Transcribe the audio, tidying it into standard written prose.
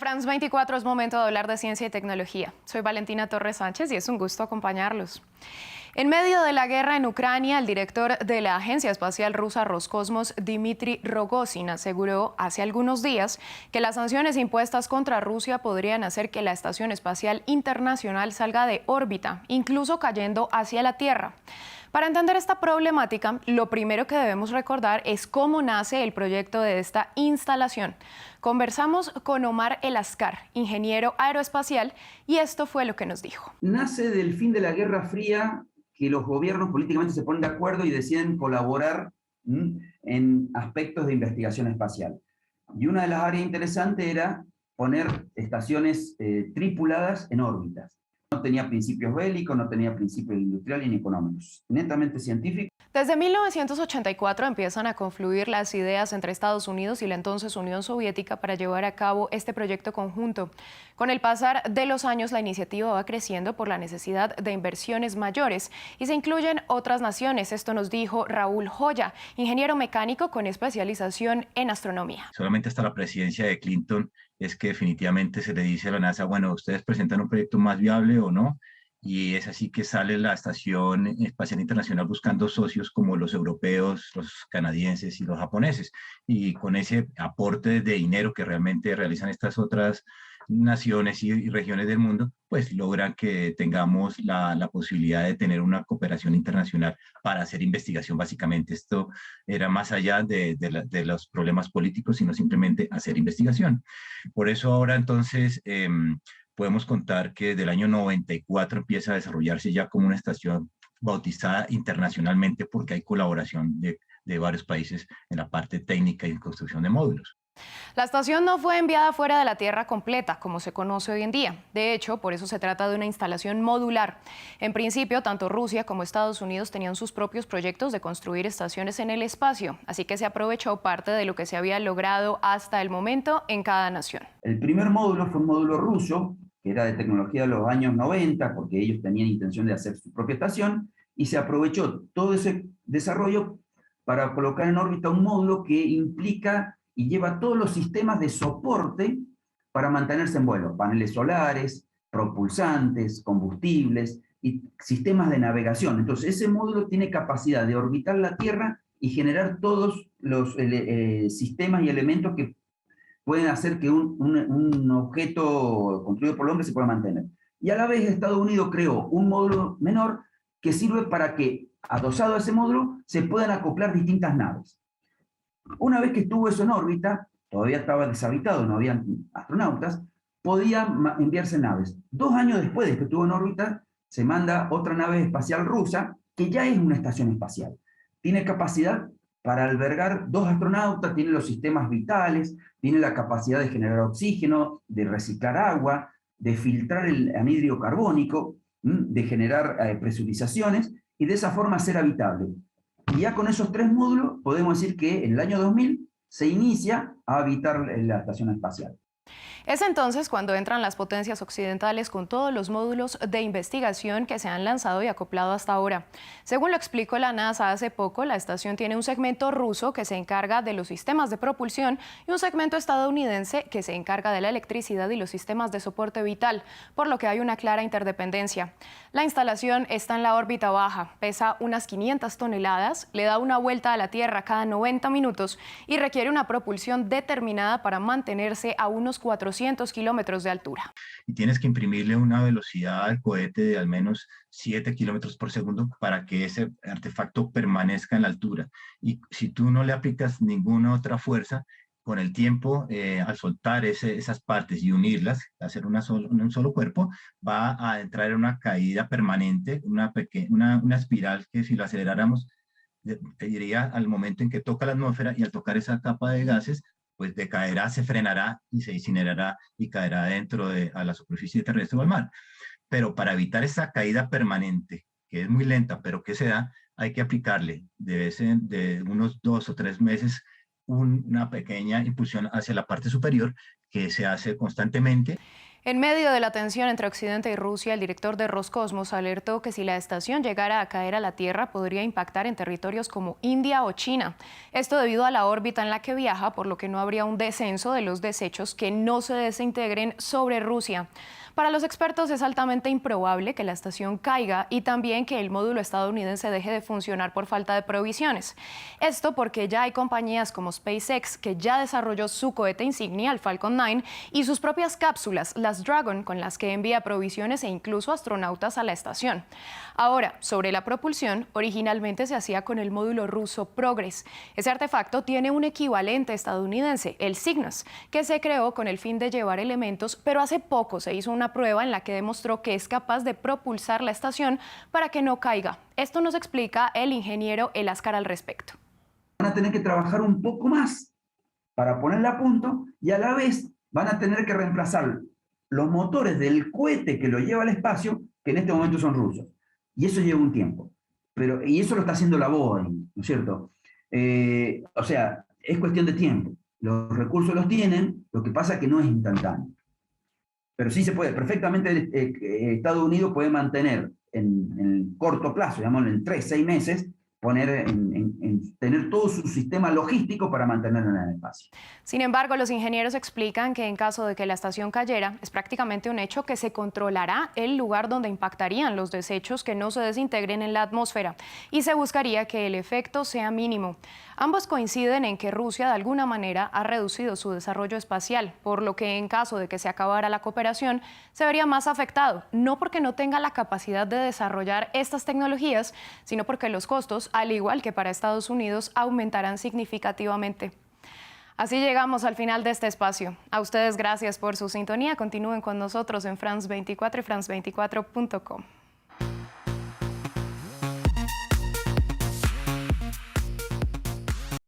France 24 es momento de hablar de ciencia y tecnología. Soy Valentina Torres Sánchez y es un gusto acompañarlos. En medio de la guerra en Ucrania, el director de la Agencia Espacial Rusa Roscosmos, Dmitry Rogozin, aseguró hace algunos días que las sanciones impuestas contra Rusia podrían hacer que la Estación Espacial Internacional salga de órbita, incluso cayendo hacia la Tierra. Para entender esta problemática, lo primero que debemos recordar es cómo nace el proyecto de esta instalación. Conversamos con Omar El-Ascar, ingeniero aeroespacial, y esto fue lo que nos dijo. Nace del fin de la Guerra Fría, que los gobiernos políticamente se ponen de acuerdo y deciden colaborar en aspectos de investigación espacial. Y una de las áreas interesantes era poner estaciones tripuladas en órbitas. No tenía principios bélicos, no tenía principios industriales ni económicos, netamente científicos. Desde 1984 empiezan a confluir las ideas entre Estados Unidos y la entonces Unión Soviética para llevar a cabo este proyecto conjunto. Con el pasar de los años, la iniciativa va creciendo por la necesidad de inversiones mayores y se incluyen otras naciones. Esto nos dijo Raúl Joya, ingeniero mecánico con especialización en astronomía. Solamente hasta la presidencia de Clinton es que definitivamente se le dice a la NASA, bueno, ustedes presentan un proyecto más viable o no, y es así que sale la Estación Espacial Internacional buscando socios como los europeos, los canadienses y los japoneses, y con ese aporte de dinero que realmente realizan estas otras naciones y regiones del mundo, pues logran que tengamos la posibilidad de tener una cooperación internacional para hacer investigación. Básicamente esto era más allá de los problemas políticos, sino simplemente hacer investigación. Por eso ahora entonces podemos contar que desde el año 94 empieza a desarrollarse ya como una estación bautizada internacionalmente porque hay colaboración de varios países en la parte técnica y en construcción de módulos. La estación no fue enviada fuera de la Tierra completa, como se conoce hoy en día. De hecho, por eso se trata de una instalación modular. En principio, tanto Rusia como Estados Unidos tenían sus propios proyectos de construir estaciones en el espacio, así que se aprovechó parte de lo que se había logrado hasta el momento en cada nación. El primer módulo fue un módulo ruso, que era de tecnología de los años 90, porque ellos tenían intención de hacer su propia estación, y se aprovechó todo ese desarrollo para colocar en órbita un módulo que implica y lleva todos los sistemas de soporte para mantenerse en vuelo, paneles solares, propulsantes, combustibles y sistemas de navegación. Entonces, ese módulo tiene capacidad de orbitar la Tierra y generar todos los sistemas y elementos que pueden hacer que un objeto construido por el hombre se pueda mantener. Y a la vez Estados Unidos creó un módulo menor que sirve para que, adosado a ese módulo, se puedan acoplar distintas naves. Una vez que estuvo eso en órbita, todavía estaba deshabitado, no había astronautas, podían enviarse naves. 2 años después de que estuvo en órbita, se manda otra nave espacial rusa, que ya es una estación espacial. Tiene capacidad para albergar 2 astronautas, tiene los sistemas vitales, tiene la capacidad de generar oxígeno, de reciclar agua, de filtrar el anhídrido carbónico, de generar presurizaciones y de esa forma ser habitable. Y ya con esos 3 módulos podemos decir que en el año 2000 se inicia a habitar la estación espacial. Es entonces cuando entran las potencias occidentales con todos los módulos de investigación que se han lanzado y acoplado hasta ahora. Según lo explicó la NASA hace poco, la estación tiene un segmento ruso que se encarga de los sistemas de propulsión y un segmento estadounidense que se encarga de la electricidad y los sistemas de soporte vital, por lo que hay una clara interdependencia. La instalación está en la órbita baja, pesa unas 500 toneladas, le da una vuelta a la Tierra cada 90 minutos y requiere una propulsión determinada para mantenerse a unos 400 kilómetros de altura. Y tienes que imprimirle una velocidad al cohete de al menos 7 kilómetros por segundo para que ese artefacto permanezca en la altura. Y si tú no le aplicas ninguna otra fuerza, con el tiempo, al soltar esas partes y unirlas, hacer un solo cuerpo, va a entrar en una caída permanente, una espiral que si lo aceleráramos, iría al momento en que toca la atmósfera y al tocar esa capa de gases, pues decaerá, se frenará y se incinerará y caerá a la superficie terrestre o al mar. Pero para evitar esa caída permanente, que es muy lenta, pero que se da, hay que aplicarle de unos 2 o 3 meses una pequeña impulsión hacia la parte superior que se hace constantemente. En medio de la tensión entre Occidente y Rusia, el director de Roscosmos alertó que si la estación llegara a caer a la Tierra, podría impactar en territorios como India o China. Esto debido a la órbita en la que viaja, por lo que no habría un descenso de los desechos que no se desintegren sobre Rusia. Para los expertos es altamente improbable que la estación caiga y también que el módulo estadounidense deje de funcionar por falta de provisiones. Esto porque ya hay compañías como SpaceX que ya desarrolló su cohete insignia, el Falcon 9, y sus propias cápsulas, las Dragon, con las que envía provisiones e incluso astronautas a la estación. Ahora, sobre la propulsión, originalmente se hacía con el módulo ruso Progress. Ese artefacto tiene un equivalente estadounidense, el Cygnus, que se creó con el fin de llevar elementos, pero hace poco se hizo una prueba en la que demostró que es capaz de propulsar la estación para que no caiga. Esto nos explica el ingeniero Eláscar al respecto. Van a tener que trabajar un poco más para ponerla a punto y a la vez van a tener que reemplazar los motores del cohete que lo lleva al espacio, que en este momento son rusos. Y eso lleva un tiempo. Y eso lo está haciendo la Boeing, ¿no es cierto? O sea, es cuestión de tiempo. Los recursos los tienen, lo que pasa es que no es instantáneo. Pero sí se puede, perfectamente Estados Unidos puede mantener en corto plazo, digamos en 3-6 meses, tener todo su sistema logístico para mantenerlo en el espacio. Sin embargo, los ingenieros explican que en caso de que la estación cayera, es prácticamente un hecho que se controlará el lugar donde impactarían los desechos que no se desintegren en la atmósfera y se buscaría que el efecto sea mínimo. Ambos coinciden en que Rusia de alguna manera ha reducido su desarrollo espacial, por lo que en caso de que se acabara la cooperación, se vería más afectado, no porque no tenga la capacidad de desarrollar estas tecnologías, sino porque los costos, al igual que para Estados Unidos, aumentarán significativamente. Así llegamos al final de este espacio. A ustedes gracias por su sintonía. Continúen con nosotros en France 24 y France24.com.